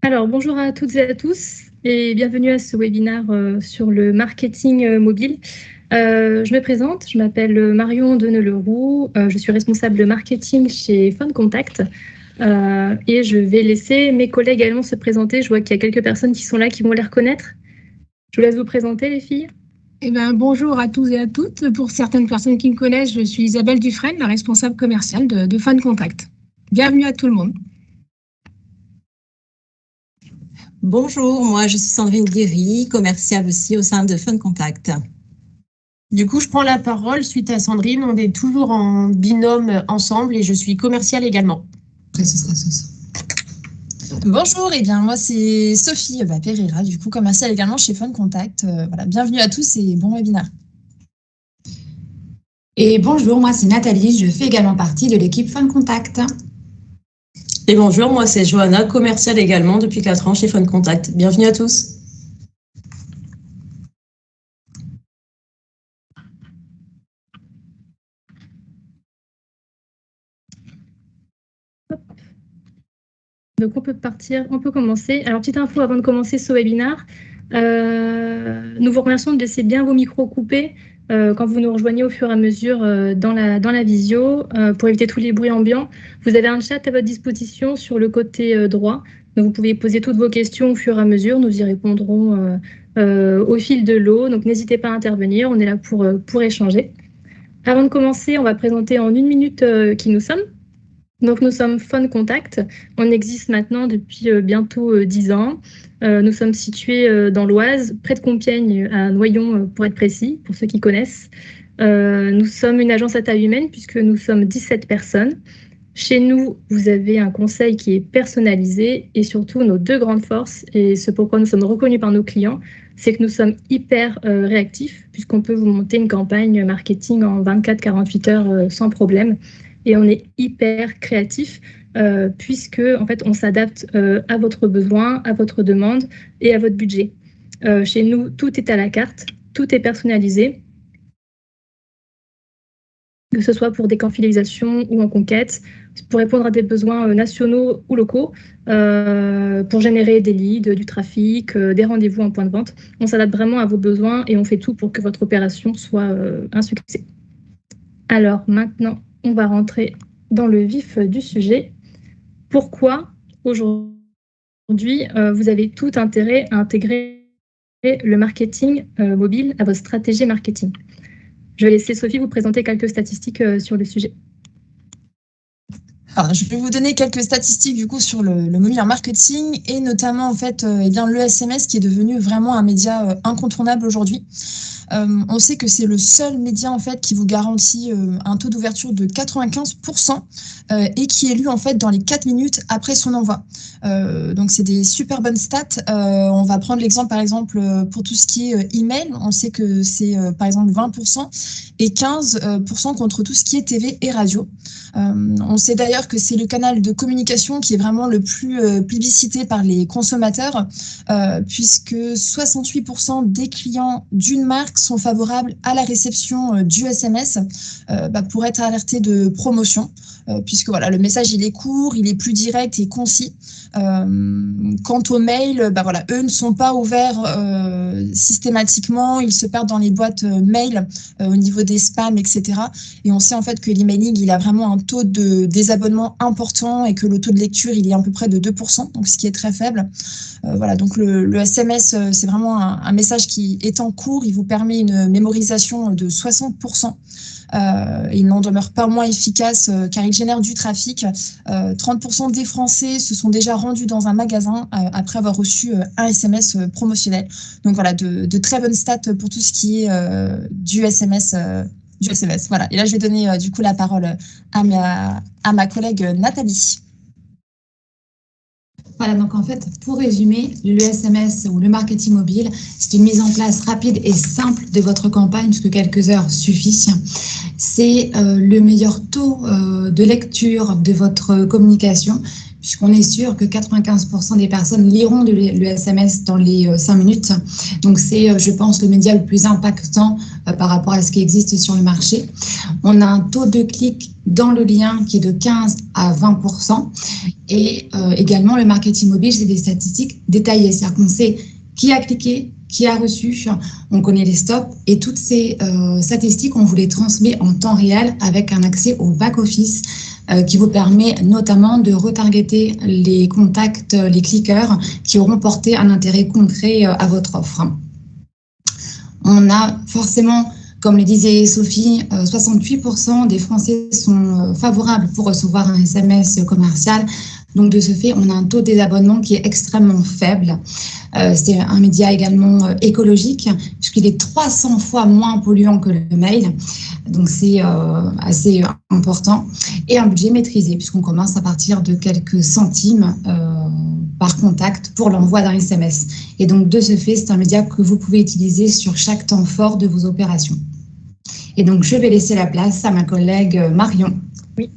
Alors, bonjour à toutes et à tous et bienvenue à ce webinaire sur le marketing mobile. Je me présente, je m'appelle Marion Deneleroux, je suis responsable marketing chez Phone Contact et je vais laisser mes collègues également se présenter. Je vois qu'il y a quelques personnes qui sont là qui vont les reconnaître. Je vous laisse vous présenter, les filles. Bonjour à tous et à toutes. Pour certaines personnes qui me connaissent, je suis Isabelle Dufresne, la responsable commerciale de Phone Contact. Bienvenue à tout le monde. Bonjour, moi je suis Sandrine Guéry, commerciale aussi au sein de Phone Contact. Du coup, je prends la parole suite à Sandrine. On est toujours en binôme ensemble et je suis commerciale également. Après, ce sera ça. Bonjour, moi c'est Sophie Pereira, du coup commerciale également chez Phone Contact. Bienvenue à tous et bon webinaire. Et bonjour, moi c'est Nathalie, je fais également partie de l'équipe Phone Contact. Et bonjour, moi c'est Johanna, commerciale également depuis 4 ans chez Phone Contact. Bienvenue à tous. Donc on peut commencer. Alors petite info avant de commencer ce webinaire, nous vous remercions de laisser bien vos micros coupés quand vous nous rejoignez au fur et à mesure dans la visio pour éviter tous les bruits ambiants. Vous avez un chat à votre disposition sur le côté droit, donc vous pouvez poser toutes vos questions au fur et à mesure, nous y répondrons au fil de l'eau, donc n'hésitez pas à intervenir, on est là pour échanger. Avant de commencer, on va présenter en 1 minute qui nous sommes. Donc, nous sommes Phone Contact. On existe maintenant depuis bientôt 10 ans. Nous sommes situés dans l'Oise, près de Compiègne, à Noyon, pour être précis, pour ceux qui connaissent. Nous sommes une agence à taille humaine puisque nous sommes 17 personnes. Chez nous, vous avez un conseil qui est personnalisé et surtout nos 2 grandes forces, et ce pourquoi nous sommes reconnus par nos clients, c'est que nous sommes hyper réactifs puisqu'on peut vous monter une campagne marketing en 24-48 heures sans problème. Et on est hyper créatif puisque en fait, on s'adapte à votre besoin, à votre demande et à votre budget. Chez nous, tout est à la carte, tout est personnalisé, que ce soit pour des fidélisation ou en conquête, pour répondre à des besoins nationaux ou locaux, pour générer des leads, du trafic, des rendez-vous en point de vente. On s'adapte vraiment à vos besoins et on fait tout pour que votre opération soit un succès. Alors maintenant, on va rentrer dans le vif du sujet. Pourquoi aujourd'hui vous avez tout intérêt à intégrer le marketing mobile à votre stratégie marketing? Je vais laisser Sophie vous présenter quelques statistiques sur le sujet. Alors, je vais vous donner quelques statistiques du coup sur le mobile en marketing et notamment en fait le SMS qui est devenu vraiment un média incontournable aujourd'hui. On sait que c'est le seul média en fait qui vous garantit un taux d'ouverture de 95% et qui est lu en fait dans les 4 minutes après son envoi. Donc c'est des super bonnes stats. On va prendre l'exemple par exemple pour tout ce qui est email. On sait que c'est par exemple 20% et 15% contre tout ce qui est TV et radio. On sait d'ailleurs que c'est le canal de communication qui est vraiment le plus plébiscité par les consommateurs puisque 68% des clients d'une marque sont favorables à la réception du SMS pour être alertés de promotion, puisque voilà, le message il est court, il est plus direct et concis. Quant aux mails, eux ne sont pas ouverts systématiquement, ils se perdent dans les boîtes mail au niveau des spams, etc. Et on sait en fait que l'emailing il a vraiment un taux de désabonnement important et que le taux de lecture il est à peu près de 2%, donc ce qui est très faible. Donc le SMS c'est vraiment un message qui est en cours, il vous permet une mémorisation de 60%. Il n'en demeure pas moins efficace car il génère du trafic. 30% des Français se sont déjà rendus dans un magasin après avoir reçu un SMS promotionnel. Donc voilà, de très bonnes stats pour tout ce qui est du SMS. Voilà. Et là, je vais donner du coup la parole à ma collègue Nathalie. Voilà, donc en fait, pour résumer, le SMS ou le marketing mobile, c'est une mise en place rapide et simple de votre campagne, puisque quelques heures suffisent. C'est le meilleur taux de lecture de votre communication, puisqu'on est sûr que 95% des personnes liront le SMS dans les 5 minutes. Donc, c'est, je pense, le média le plus impactant par rapport à ce qui existe sur le marché. On a un taux de clic dans le lien qui est de 15 à 20%. Et également, le marketing mobile, c'est des statistiques détaillées. C'est-à-dire qu'on sait qui a cliqué, qui a reçu, on connaît les stops. Et toutes ces statistiques, on vous les transmet en temps réel avec un accès au back-office qui vous permet notamment de retargeter les contacts, les cliqueurs qui auront porté un intérêt concret à votre offre. On a forcément, comme le disait Sophie, 68% des Français sont favorables pour recevoir un SMS commercial. Donc, de ce fait, on a un taux de désabonnement qui est extrêmement faible. C'est un média également écologique, puisqu'il est 300 fois moins polluant que le mail. Donc, c'est assez important. Et un budget maîtrisé, puisqu'on commence à partir de quelques centimes par contact pour l'envoi d'un SMS. Et donc, de ce fait, c'est un média que vous pouvez utiliser sur chaque temps fort de vos opérations. Et donc, je vais laisser la place à ma collègue Marion. Oui.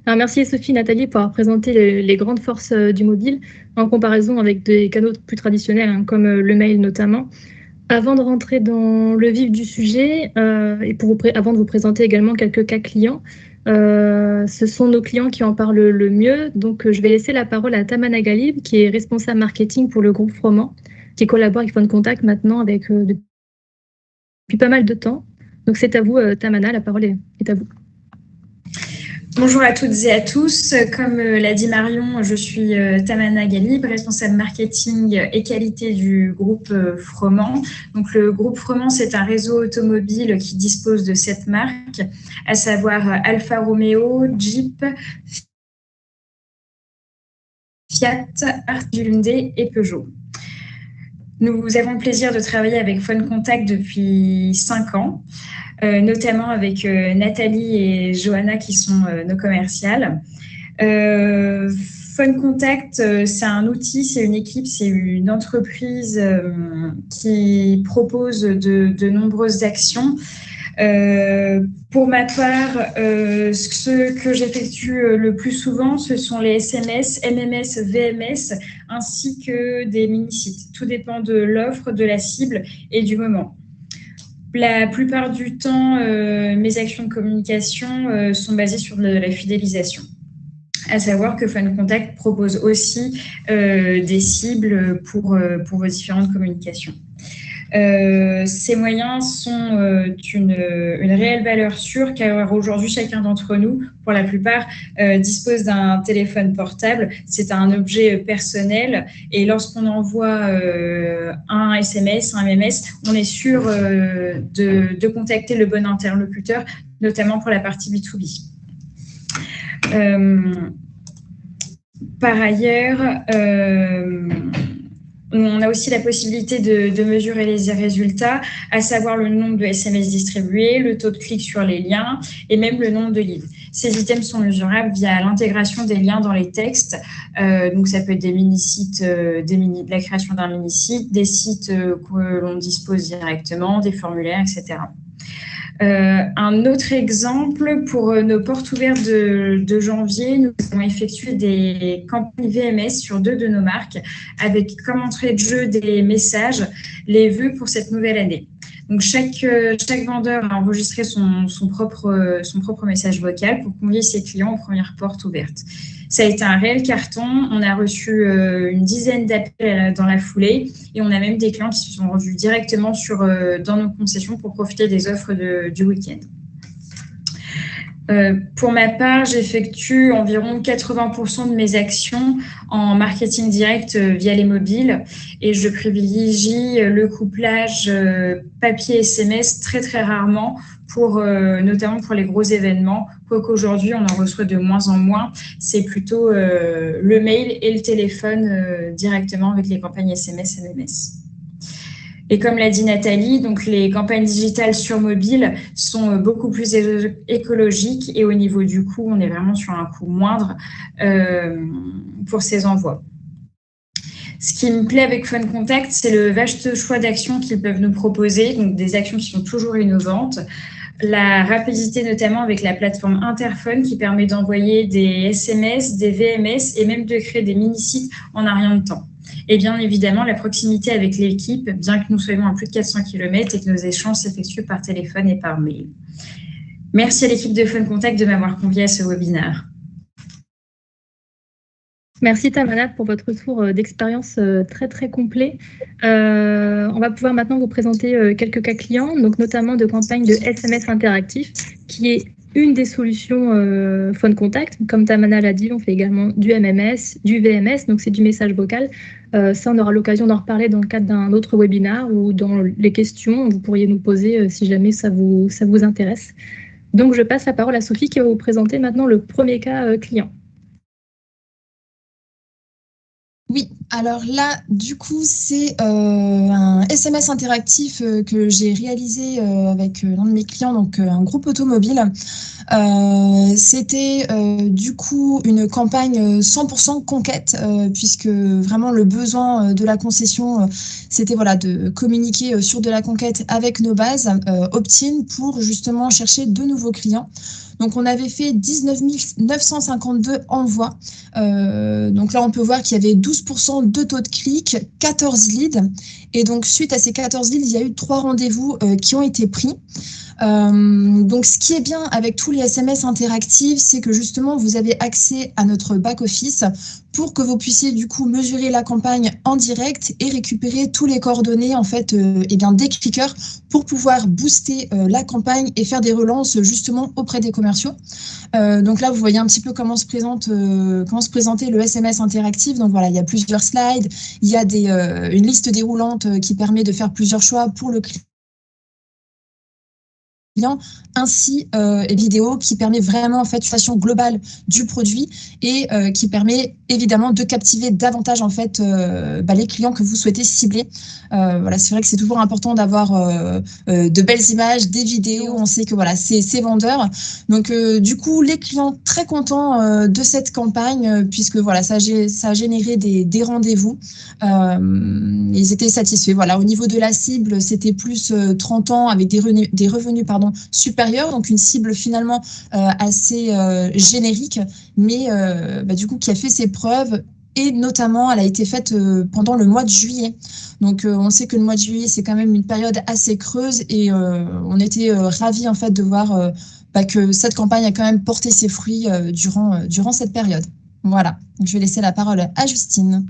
Alors, merci Sophie, Nathalie, pour avoir présenté les grandes forces du mobile en comparaison avec des canaux plus traditionnels, comme le mail notamment. Avant de rentrer dans le vif du sujet, et avant de vous présenter également quelques cas clients, ce sont nos clients qui en parlent le mieux. Donc, je vais laisser la parole à Tamana Galib, qui est responsable marketing pour le groupe Froment, qui collabore avec Phone Contact maintenant depuis pas mal de temps. Donc, c'est à vous, Tamana, la parole est à vous. Bonjour à toutes et à tous. Comme l'a dit Marion, je suis Tamana Galib, responsable marketing et qualité du groupe Froment. Donc, le groupe Froment, c'est un réseau automobile qui dispose de 7 marques, à savoir Alfa Romeo, Jeep, Fiat, Hyundai et Peugeot. Nous avons le plaisir de travailler avec Phone Contact depuis 5 ans. Notamment avec Nathalie et Johanna qui sont nos commerciales. Phone Contact, c'est un outil, c'est une équipe, c'est une entreprise qui propose de nombreuses actions. Pour ma part, ce que j'effectue le plus souvent, ce sont les SMS, MMS, VMS, ainsi que des mini-sites. Tout dépend de l'offre, de la cible et du moment. La plupart du temps, mes actions de communication sont basées sur de la fidélisation. À savoir que Phone Contact propose aussi des cibles pour vos différentes communications. Ces moyens sont une réelle valeur sûre, car aujourd'hui, chacun d'entre nous, pour la plupart, dispose d'un téléphone portable. C'est un objet personnel et lorsqu'on envoie un SMS, un MMS, on est sûr de contacter le bon interlocuteur, notamment pour la partie B2B. Par ailleurs, on a aussi la possibilité de mesurer les résultats, à savoir le nombre de SMS distribués, le taux de clic sur les liens et même le nombre de leads. Ces items sont mesurables via l'intégration des liens dans les textes. Donc, ça peut être des mini-sites, de la création d'un mini-site, des sites que l'on dispose directement, des formulaires, etc. Un autre exemple, pour nos portes ouvertes de janvier, nous avons effectué des campagnes VMS sur 2 de nos marques avec comme entrée de jeu des messages, les vœux pour cette nouvelle année. Donc, chaque vendeur a enregistré son propre message vocal pour convier ses clients aux premières portes ouvertes. Ça a été un réel carton. On a reçu une dizaine d'appels dans la foulée et on a même des clients qui se sont rendus directement dans nos concessions pour profiter des offres du week-end. Pour ma part, j'effectue environ 80% de mes actions en marketing direct via les mobiles et je privilégie le couplage papier SMS très très rarement, notamment pour les gros événements, quoique aujourd'hui on en reçoit de moins en moins. C'est plutôt le mail et le téléphone directement avec les campagnes SMS et MMS. Et comme l'a dit Nathalie, donc les campagnes digitales sur mobile sont beaucoup plus écologiques et au niveau du coût, on est vraiment sur un coût moindre pour ces envois. Ce qui me plaît avec Phone Contact, c'est le vaste choix d'actions qu'ils peuvent nous proposer, donc des actions qui sont toujours innovantes. la rapidité notamment avec la plateforme Interphone qui permet d'envoyer des SMS, des VMS et même de créer des mini-sites en un rien de temps. Et bien évidemment, la proximité avec l'équipe, bien que nous soyons à plus de 400 km et que nos échanges s'effectuent par téléphone et par mail. Merci à l'équipe de Fun Contact de m'avoir conviée à ce webinaire. Merci Tamana pour votre retour d'expérience très très complet. On va pouvoir maintenant vous présenter quelques cas clients, donc notamment de campagne de SMS interactif, qui est une des solutions Phone Contact. Comme Tamana l'a dit, on fait également du MMS, du VMS, donc c'est du message vocal. Ça, on aura l'occasion d'en reparler dans le cadre d'un autre webinaire ou dans les questions. Vous pourriez nous poser si jamais ça vous intéresse. Donc, je passe la parole à Sophie qui va vous présenter maintenant le premier cas client. Oui, alors là, du coup, c'est un SMS interactif que j'ai réalisé avec l'un de mes clients, donc un groupe automobile. C'était du coup une campagne 100% conquête, puisque vraiment le besoin de la concession, c'était voilà, de communiquer sur de la conquête avec nos bases opt-in pour justement chercher de nouveaux clients. Donc, on avait fait 19 952 envois. Donc là, on peut voir qu'il y avait 12% de taux de clic, 14 leads. Et donc, suite à ces 14 leads, il y a eu 3 rendez-vous qui ont été pris. Donc, ce qui est bien avec tous les SMS interactifs, c'est que justement, vous avez accès à notre back-office pour que vous puissiez du coup mesurer la campagne en direct et récupérer tous les coordonnées en fait des cliqueurs pour pouvoir booster la campagne et faire des relances justement auprès des commerciaux. Donc là, vous voyez un petit peu comment se présentait le SMS interactif. Donc voilà, il y a plusieurs slides, il y a une liste déroulante qui permet de faire plusieurs choix pour le client, ainsi vidéo qui permet vraiment en fait une façon globale du produit et qui permet évidemment de captiver davantage en fait les clients que vous souhaitez cibler. Voilà, c'est vrai que c'est toujours important d'avoir de belles images, des vidéos. On sait que voilà, c'est vendeur. Donc du coup, les clients très contents de cette campagne puisque voilà, ça a généré des rendez-vous. Ils étaient satisfaits. Voilà, au niveau de la cible, c'était plus 30 ans avec des revenus supérieurs, donc une cible finalement assez générique, mais du coup qui a fait ses preuves. Et notamment, elle a été faite pendant le mois de juillet. Donc, on sait que le mois de juillet, c'est quand même une période assez creuse et on était ravis en fait de voir que cette campagne a quand même porté ses fruits durant cette période. Voilà. Donc, je vais laisser la parole à Justine.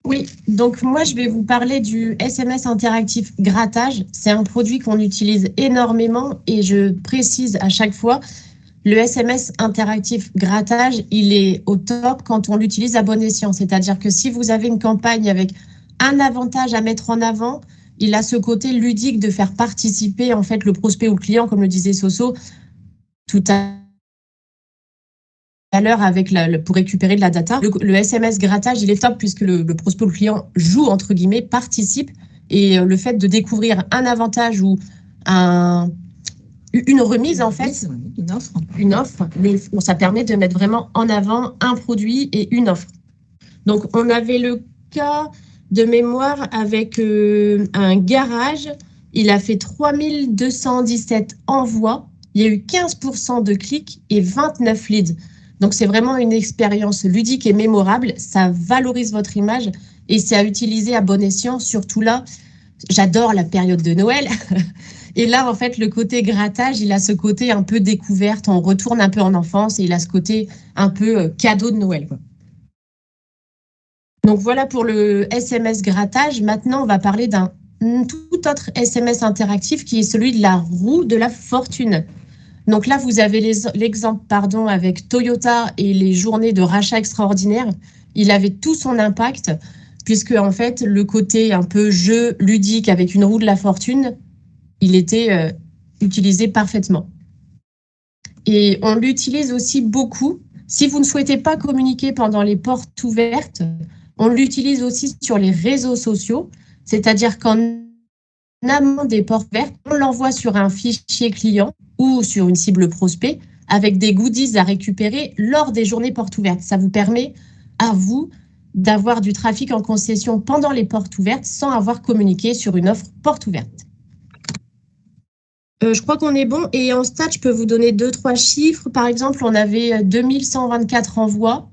Oui, donc moi je vais vous parler du SMS interactif grattage. C'est un produit qu'on utilise énormément et je précise à chaque fois, le SMS interactif grattage, il est au top quand on l'utilise à bon escient. C'est-à-dire que si vous avez une campagne avec un avantage à mettre en avant, il a ce côté ludique de faire participer en fait le prospect ou le client, comme le disait Soso tout à l'heure avec pour récupérer de la data. Le SMS grattage, il est top puisque le prospect ou le client joue, entre guillemets, participe. Et le fait de découvrir un avantage ou une remise, en fait, une offre, ça permet de mettre vraiment en avant un produit et une offre. Donc, on avait le cas de mémoire avec un garage. Il a fait 3217 envois. Il y a eu 15% de clics et 29 leads. Donc, c'est vraiment une expérience ludique et mémorable. Ça valorise votre image et c'est à utiliser à bon escient. Surtout là, j'adore la période de Noël. Et là, en fait, le côté grattage, il a ce côté un peu découverte. On retourne un peu en enfance et il a ce côté un peu cadeau de Noël, quoi. Donc, voilà pour le SMS grattage. Maintenant, on va parler d'un tout autre SMS interactif qui est celui de la roue de la fortune. Donc là, vous avez l'exemple avec Toyota et les journées de rachat extraordinaires. Il avait tout son impact puisque en fait, le côté un peu jeu ludique avec une roue de la fortune, il était utilisé parfaitement. Et on l'utilise aussi beaucoup. Si vous ne souhaitez pas communiquer pendant les portes ouvertes, on l'utilise aussi sur les réseaux sociaux, c'est-à-dire qu'en amont des portes ouvertes, on l'envoie sur un fichier client ou sur une cible prospect avec des goodies à récupérer lors des journées portes ouvertes. Ça vous permet à vous d'avoir du trafic en concession pendant les portes ouvertes sans avoir communiqué sur une offre porte ouverte. Je crois qu'on est bon. Et en stats, je peux vous donner 2-3 chiffres. Par exemple, on avait 2124 envois.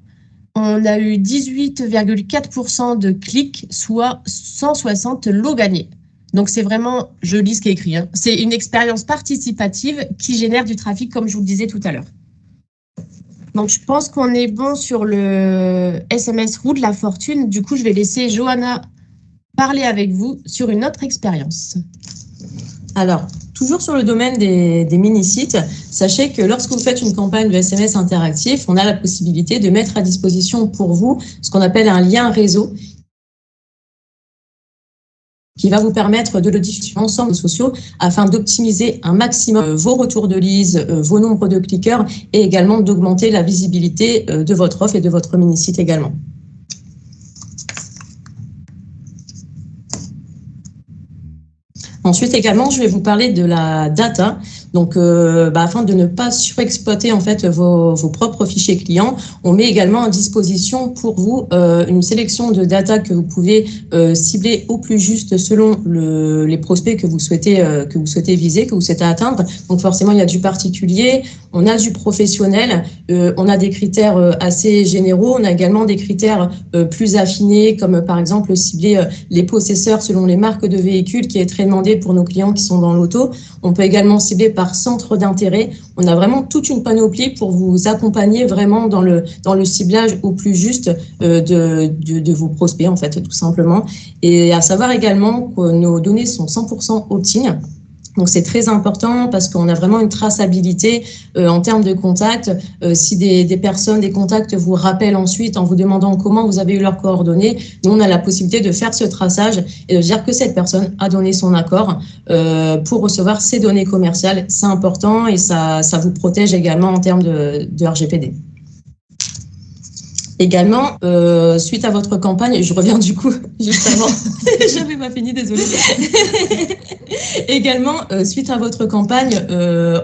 On a eu 18,4% de clics, soit 160 lots gagnés. Donc, c'est vraiment, je lis ce qui est écrit, hein. C'est une expérience participative qui génère du trafic, comme je vous le disais tout à l'heure. Donc, je pense qu'on est bon sur le SMS roue de la fortune. Du coup, je vais laisser Johanna parler avec vous sur une autre expérience. Alors, toujours sur le domaine des mini-sites, sachez que lorsque vous faites une campagne de SMS interactif, on a la possibilité de mettre à disposition pour vous ce qu'on appelle un lien réseau qui va vous permettre de le diffuser sur l'ensemble des réseaux sociaux afin d'optimiser un maximum vos retours de leads, vos nombres de cliqueurs et également d'augmenter la visibilité de votre offre et de votre mini-site également. Ensuite également, je vais vous parler de la data. Donc, afin de ne pas surexploiter en fait vos propres fichiers clients, on met également à disposition pour vous une sélection de data que vous pouvez cibler au plus juste selon les prospects que vous souhaitez viser, que vous souhaitez atteindre. Donc, forcément, il y a du particulier, on a du professionnel, on a des critères assez généraux, on a également des critères plus affinés, comme par exemple cibler les possesseurs selon les marques de véhicules qui est très demandé pour nos clients qui sont dans l'auto. On peut également cibler par centre d'intérêt. On a vraiment toute une panoplie pour vous accompagner vraiment dans le ciblage au plus juste de vos prospects, en fait, tout simplement. Et à savoir également que nos données sont 100% opt-in. Donc, c'est très important parce qu'on a vraiment une traçabilité en termes de contacts. Si des personnes, des contacts vous rappellent ensuite en vous demandant comment vous avez eu leurs coordonnées, nous, on a la possibilité de faire ce traçage et de dire que cette personne a donné son accord pour recevoir ces données commerciales. C'est important et ça vous protège également en termes de RGPD. Également, suite à votre campagne, je reviens du coup juste avant, j'avais pas fini, désolée. Également, suite à votre campagne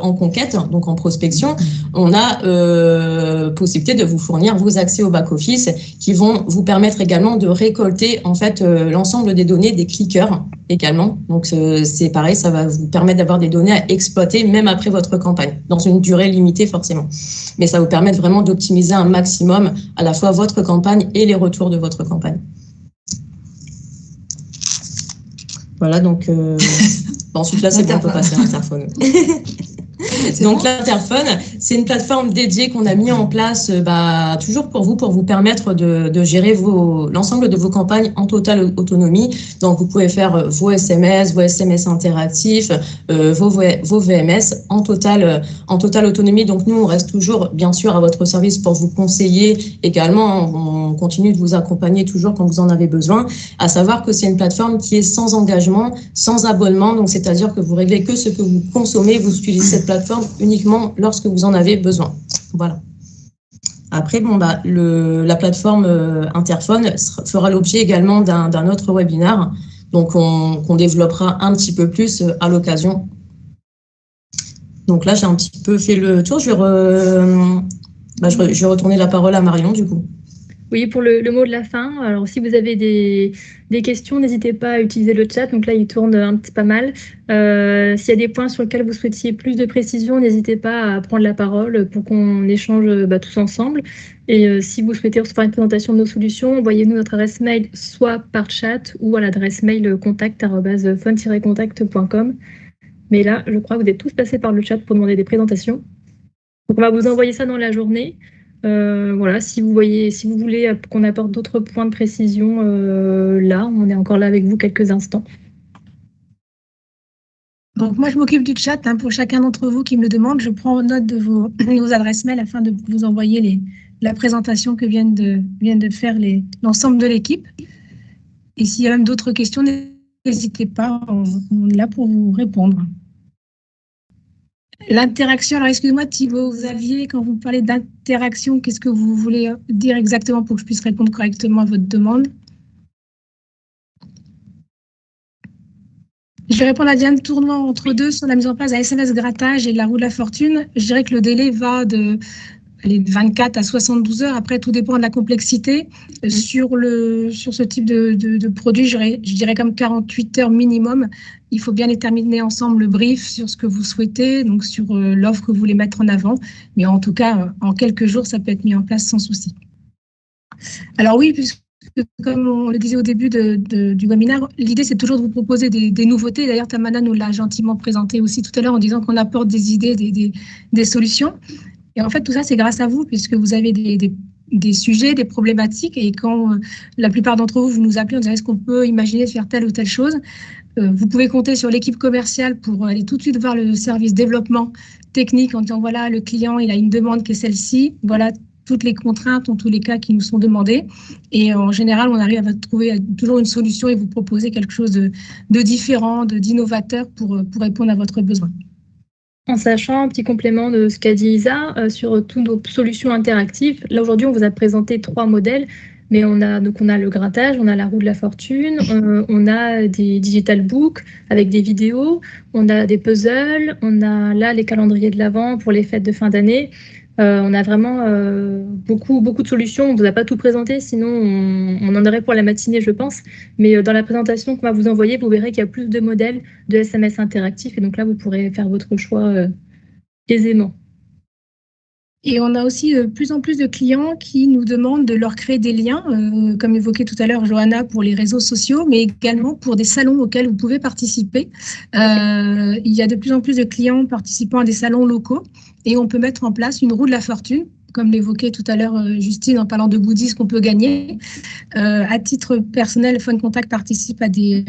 en conquête, donc en prospection, on a possibilité de vous fournir vos accès au back-office qui vont vous permettre également de récolter en fait l'ensemble des données des cliqueurs également. Donc, c'est pareil, ça va vous permettre d'avoir des données à exploiter même après votre campagne, dans une durée limitée forcément. Mais ça vous permet vraiment d'optimiser un maximum à la fois votre campagne et les retours de votre campagne. Voilà, donc ensuite là, c'est bon, on peut passer à l'interphone. Donc l'interphone, c'est une plateforme dédiée qu'on a mis en place toujours pour vous permettre de gérer l'ensemble de vos campagnes en totale autonomie. Donc vous pouvez faire vos SMS interactifs, vos VMS en totale autonomie. Donc nous, on reste toujours bien sûr à votre service pour vous conseiller également. On continue de vous accompagner toujours quand vous en avez besoin. À savoir que c'est une plateforme qui est sans engagement, sans abonnement. Donc c'est-à-dire que vous réglez que ce que vous consommez, vous utilisez cette plateforme uniquement lorsque vous en avez besoin. Voilà. Après, la plateforme Interphone fera l'objet également d'un autre webinaire, donc qu'on développera un petit peu plus à l'occasion. Donc là, j'ai un petit peu fait le tour. Je vais retourner la parole à Marion, du coup. Oui, pour le mot de la fin, alors si vous avez des questions, n'hésitez pas à utiliser le chat. Donc là, il tourne pas mal. S'il y a des points sur lesquels vous souhaitiez plus de précision, n'hésitez pas à prendre la parole pour qu'on échange tous ensemble. Et si vous souhaitez recevoir une présentation de nos solutions, envoyez-nous notre adresse mail soit par chat ou à l'adresse mail contact@fun-contact.com. Mais là, je crois que vous êtes tous passés par le chat pour demander des présentations. Donc on va vous envoyer ça dans la journée. Voilà, si vous voulez qu'on apporte d'autres points de précision, là, on est encore là avec vous quelques instants. Donc moi, je m'occupe du chat pour chacun d'entre vous qui me le demande. Je prends note de vos adresses mail afin de vous envoyer la présentation que viennent de faire l'ensemble de l'équipe. Et s'il y a même d'autres questions, n'hésitez pas, on est là pour vous répondre. L'interaction, alors excusez-moi Thibaut, quand vous parlez d'interaction, qu'est-ce que vous voulez dire exactement pour que je puisse répondre correctement à votre demande? Je vais répondre à Diane Tournois entre deux sur la mise en place d'un SMS grattage et de la roue de la fortune. Je dirais que le délai va de de 24 à 72 heures. Après, tout dépend de la complexité. Sur ce type de produit, je dirais comme 48 heures minimum. Il faut bien déterminer ensemble le brief sur ce que vous souhaitez, donc sur l'offre que vous voulez mettre en avant. Mais en tout cas, en quelques jours, ça peut être mis en place sans souci. Alors oui, puisque comme on le disait au début du webinaire, l'idée c'est toujours de vous proposer des nouveautés. D'ailleurs, Tamana nous l'a gentiment présenté aussi tout à l'heure en disant qu'on apporte des idées, des solutions. Et en fait, tout ça, c'est grâce à vous, puisque vous avez des sujets, des problématiques. Et quand la plupart d'entre vous nous appelez, on dirait est-ce qu'on peut imaginer de faire telle ou telle chose. Vous pouvez compter sur l'équipe commerciale pour aller tout de suite voir le service développement technique en disant voilà, le client, il a une demande qui est celle-ci. Voilà toutes les contraintes, en tous les cas, qui nous sont demandées. Et en général, on arrive à trouver toujours une solution et vous proposer quelque chose de différent, d'innovateur pour répondre à votre besoin. En sachant, un petit complément de ce qu'a dit Isa, sur toutes nos solutions interactives, là aujourd'hui on vous a présenté 3 modèles, mais on a le grattage, on a la roue de la fortune, on a des digital books avec des vidéos, on a des puzzles, on a là les calendriers de l'Avent pour les fêtes de fin d'année. On a vraiment beaucoup de solutions. On ne vous a pas tout présenté, sinon on en aurait pour la matinée, je pense. Mais dans la présentation qu'on va vous envoyer, vous verrez qu'il y a plus de modèles de SMS interactifs. Et donc là, vous pourrez faire votre choix aisément. Et on a aussi de plus en plus de clients qui nous demandent de leur créer des liens, comme évoqué tout à l'heure Johanna, pour les réseaux sociaux, mais également pour des salons auxquels vous pouvez participer. Il y a de plus en plus de clients participant à des salons locaux et on peut mettre en place une roue de la fortune, comme l'évoquait tout à l'heure Justine en parlant de goodies qu'on peut gagner. À titre personnel, Phone Contact participe à des...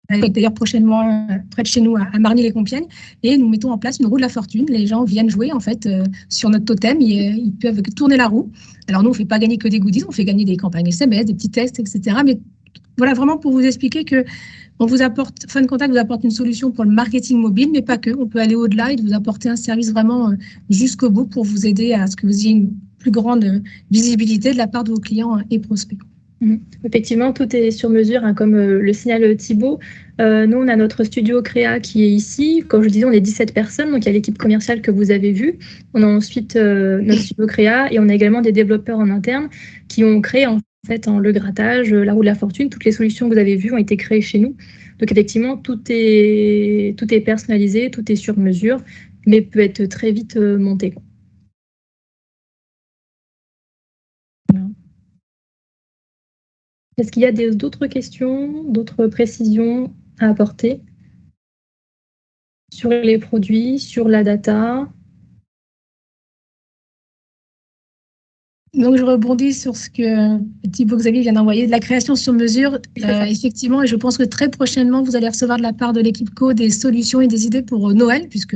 d'ailleurs prochainement près de chez nous à Marny-les-Compiègnes, et nous mettons en place une roue de la fortune. Les gens viennent jouer en fait sur notre totem, ils peuvent tourner la roue. Alors nous, on ne fait pas gagner que des goodies, on fait gagner des campagnes SMS, des petits tests, etc. Mais voilà, vraiment pour vous expliquer que Phone Contact vous apporte une solution pour le marketing mobile, mais pas que. On peut aller au-delà et vous apporter un service vraiment jusqu'au bout pour vous aider à ce que vous ayez une plus grande visibilité de la part de vos clients et prospects. Effectivement, tout est sur mesure, hein, comme le signale Thibaut. Nous, on a notre studio Créa qui est ici. Comme je disais, on est 17 personnes, donc il y a l'équipe commerciale que vous avez vue. On a ensuite notre studio Créa et on a également des développeurs en interne qui ont créé en fait le grattage, la roue de la fortune. Toutes les solutions que vous avez vues ont été créées chez nous. Donc effectivement, tout est personnalisé, tout est sur mesure, mais peut être très vite monté. Est-ce qu'il y a d'autres questions, d'autres précisions à apporter sur les produits, sur la data? Donc, je rebondis sur ce que Thibaut Xavier vient d'envoyer, de la création sur mesure. Effectivement, et je pense que très prochainement, vous allez recevoir de la part de l'équipe Co des solutions et des idées pour Noël, puisque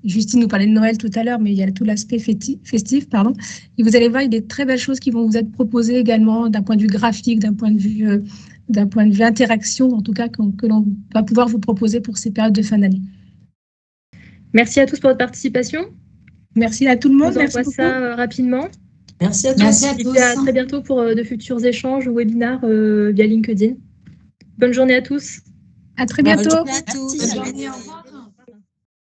Justine nous parlait de Noël tout à l'heure, mais il y a tout l'aspect festif. Et vous allez voir, il y a des très belles choses qui vont vous être proposées également d'un point de vue graphique, d'un point de vue interaction, en tout cas, que l'on va pouvoir vous proposer pour ces périodes de fin d'année. Merci à tous pour votre participation. Merci à tout le monde. On envoie ça rapidement. Merci à tous. Merci à tous. Et à très bientôt pour de futurs échanges ou webinaires via LinkedIn. Bonne journée à tous. À très bientôt. Bonne journée à tous. Bonne journée, au revoir.